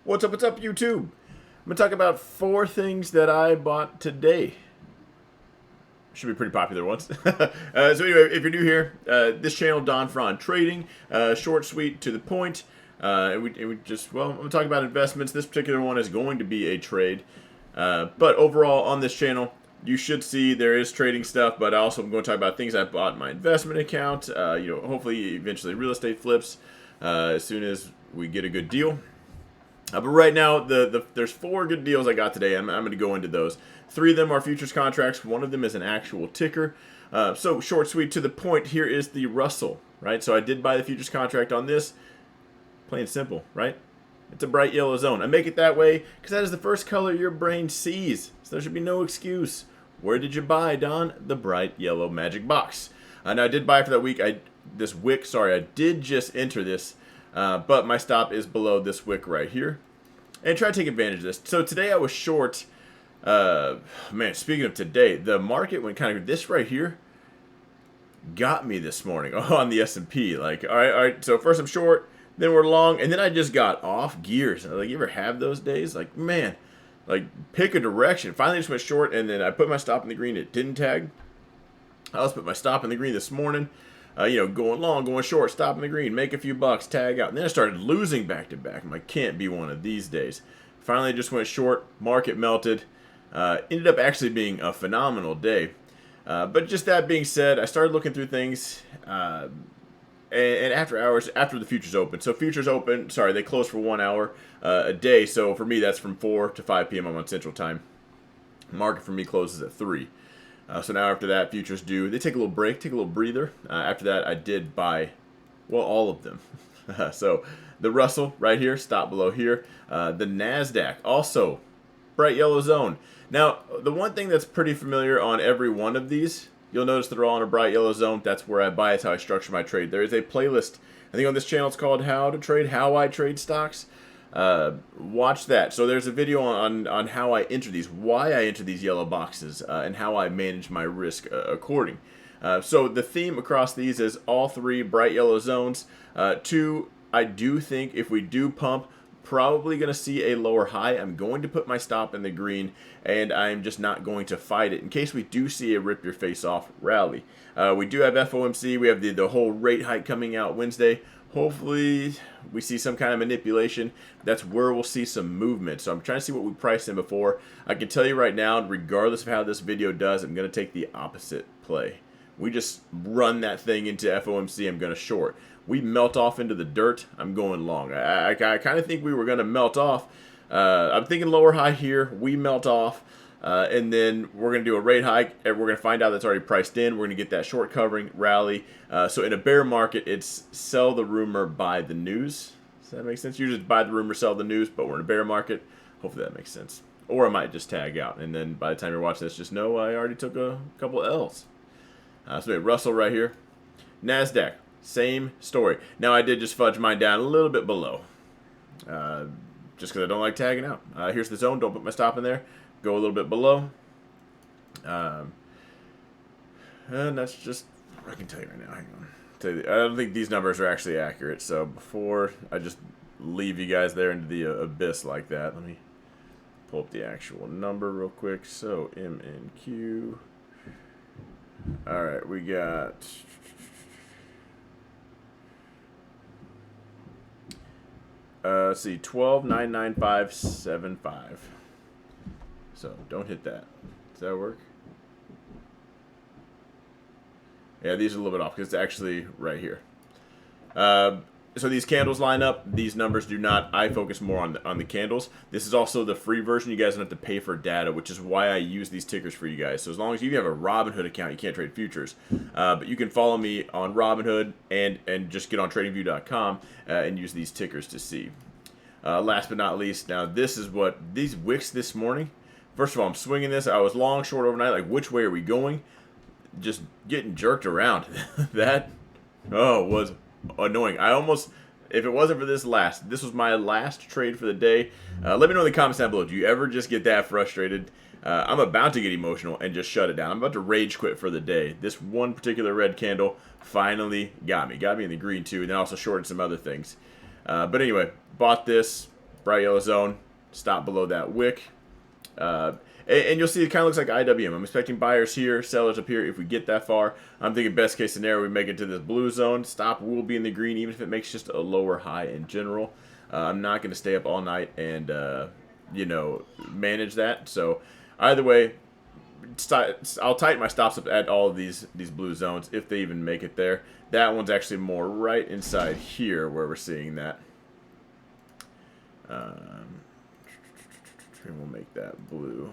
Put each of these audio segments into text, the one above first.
What's up, YouTube? I'm going to talk about 4 things that I bought today. Should be pretty popular ones. So anyway, if you're new here, this channel, Don Fron Trading, short, sweet, to the point. And we just, well, I'm going to talk about investments. This particular one is going to be a trade. But overall, on this channel, you should see there is trading stuff, but also I'm going to talk about things I bought in my investment account. Hopefully, eventually real estate flips as soon as we get a good deal. But right now, there's 4 good deals I got today. I'm going to go into those. 3 of them are futures contracts. 1 of them is an actual ticker. So short, sweet, to the point. Here is the Russell, right? So I did buy the futures contract on this. Plain simple, right? It's a bright yellow zone. I make it that way because that is the first color your brain sees. So there should be no excuse. Where did you buy, Don? The bright yellow magic box. Now I did buy for that week. I did just enter this. But my stop is below this wick right here. And try to take advantage of this. So today I was short. Man, speaking of today, the market went kind of, this right here got me this morning on the S&P. Like, all right. So first I'm short, then we're long, and then I just got off gears. Like, you ever have those days? Like, man, like, pick a direction. Finally just went short, and then I put my stop in the green. It didn't tag. I also put my stop in the green this morning. Going long, going short, stop in the green, make a few bucks, tag out. And then I started losing back to back. I'm like, can't be one of these days. Finally, just went short, market melted. Ended up actually being a phenomenal day. But just that being said, I started looking through things. And after hours, after the futures open. So futures open, they close for 1 hour a day. So for me, that's from 4 to 5 p.m. I'm on Central Time. Market for me closes at 3. So now after that, futures they take a little break, take a little breather. After that, I did buy, well, all of them. So the Russell right here, stop below here. The Nasdaq, also bright yellow zone. Now, the one thing that's pretty familiar on every one of these, you'll notice they're all in a bright yellow zone. That's where I buy. It's how I structure my trade. There is a playlist, I think on this channel, it's called How I Trade Stocks. Watch that. So there's a video on how I enter these, why I enter these yellow boxes, and how I manage my risk according. So the theme across these is all 3 bright yellow zones. 2, I do think if we do pump, probably going to see a lower high. I'm going to put my stop in the green, and I'm just not going to fight it in case we do see a rip your face off rally. We do have FOMC. We have the whole rate hike coming out Wednesday. Hopefully we see some kind of manipulation. That's where we'll see some movement. So I'm trying to see what we priced in before. I can tell you right now, regardless of how this video does, I'm going to take the opposite play. We just run that thing into FOMC, I'm going to short. We melt off into the dirt, I'm going long. I kind of think we were going to melt off. I'm thinking lower high here. We melt off. And then we're going to do a rate hike, and we're going to find out that's already priced in. We're going to get that short covering rally. So in a bear market, it's sell the rumor, buy the news. Does that make sense? You just buy the rumor, sell the news, but we're in a bear market. Hopefully that makes sense. Or I might just tag out, and then by the time you're watching this, just know I already took a couple L's. So anyway, Russell right here. Nasdaq, same story. Now I did just fudge mine down a little bit below. Just because I don't like tagging out. Here's the zone. Don't put my stop in there. Go a little bit below. And that's just, I can tell you right now, hang on. I don't think these numbers are actually accurate, so before I just leave you guys there into the abyss like that, let me pull up the actual number real quick. So MNQ. Alright, we got let's see, 12,995.75. So don't hit that. Does that work? Yeah, these are a little bit off because it's actually right here. So these candles line up. These numbers do not. I focus more on the candles. This is also the free version. You guys don't have to pay for data, which is why I use these tickers for you guys. So as long as you have a Robinhood account, you can't trade futures. But you can follow me on Robinhood and just get on TradingView.com and use these tickers to see. Last but not least, now this is what these wicks this morning. First of all, I'm swinging this. I was long, short overnight. Like, which way are we going? Just getting jerked around. That, was annoying. I almost, if it wasn't for this was my last trade for the day. Let me know in the comments down below. Do you ever just get that frustrated? I'm about to get emotional and just shut it down. I'm about to rage quit for the day. This one particular red candle finally got me. Got me in the green too, and then also shorted some other things. But anyway, bought this. bright yellow zone, stop below that wick. And you'll see it kind of looks like IWM. I'm expecting buyers here, sellers up here if we get that far. I'm thinking best case scenario, we make it to this blue zone. Stop will be in the green, even if it makes just a lower high in general. I'm not going to stay up all night and, you know, manage that. So either way, I'll tighten my stops up at all of these blue zones if they even make it there. That one's actually more right inside here where we're seeing that. And we'll make that blue.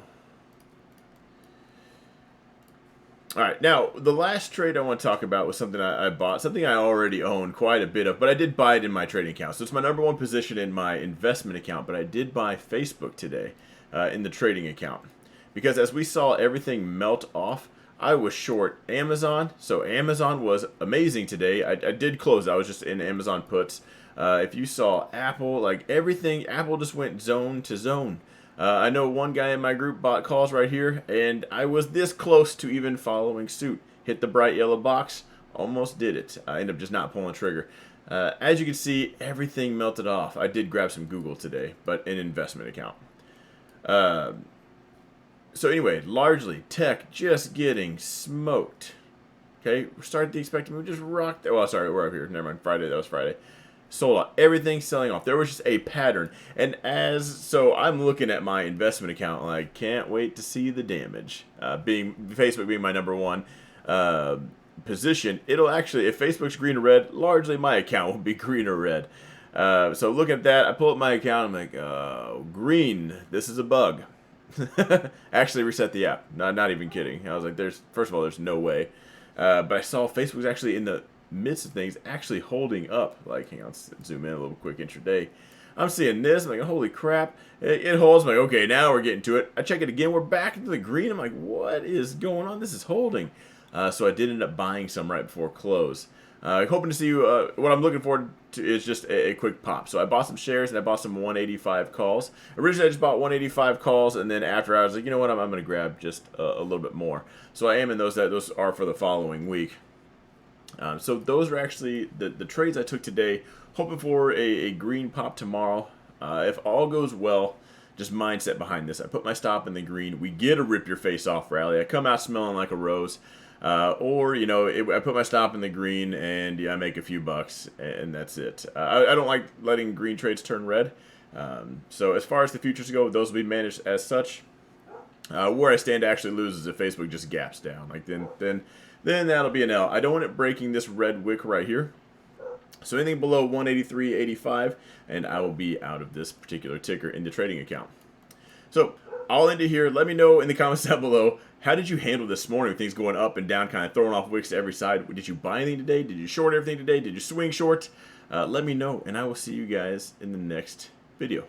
All right, now the last trade I want to talk about was something I bought, something I already own quite a bit of, but I did buy it in my trading account. So it's my #1 position in my investment account, but I did buy Facebook today in the trading account. Because as we saw everything melt off, I was short Amazon. So Amazon was amazing today. I did close. I was just in Amazon puts. If you saw Apple, like everything, Apple just went zone to zone. I know one guy in my group bought calls right here, and I was this close to even following suit. Hit the bright yellow box, almost did it. I ended up just not pulling the trigger. As you can see, everything melted off. I did grab some Google today, but an investment account. So anyway, largely, tech just getting smoked. Okay, we're starting to expect to move, just rocked. Oh, sorry, we're up here. Never mind, Friday, that was Friday. Sold out. Everything selling off. There was just a pattern. And so I'm looking at my investment account and I can't wait to see the damage. Facebook being my #1 position, it'll actually, if Facebook's green or red, largely my account will be green or red. So looking at that, I pull up my account, I'm like, oh, green, this is a bug. Actually reset the app. Not even kidding. I was like, first of all, there's no way. But I saw Facebook was actually in the midst of things actually holding up. Like, hang on, let's zoom in a little quick intraday. I'm seeing this. I'm like, holy crap. It holds. I'm like, okay, now we're getting to it. I check it again. We're back into the green. I'm like, what is going on? This is holding. So I did end up buying some right before close. Hoping to see what I'm looking forward to is just a quick pop. So I bought some shares and I bought some 185 calls. Originally I just bought 185 calls, and then after I was like, you know what, I'm going to grab just a little bit more. So I am in those. Those are for the following week. So those are actually the trades I took today. Hoping for a green pop tomorrow. If all goes well, just mindset behind this. I put my stop in the green. We get a rip your face off rally. I come out smelling like a rose. Or, you know, I put my stop in the green and yeah, I make a few bucks and that's it. I don't like letting green trades turn red. So as far as the futures go, those will be managed as such. Where I stand to actually lose is if Facebook just gaps down. Like then that'll be an L. I don't want it breaking this red wick right here. So anything below 183.85 and I will be out of this particular ticker in the trading account. So I'll end it here. Let me know in the comments down below, how did you handle this morning with things going up and down, kind of throwing off wicks to every side? Did you buy anything today? Did you short everything today? Did you swing short? Let me know, and I will see you guys in the next video.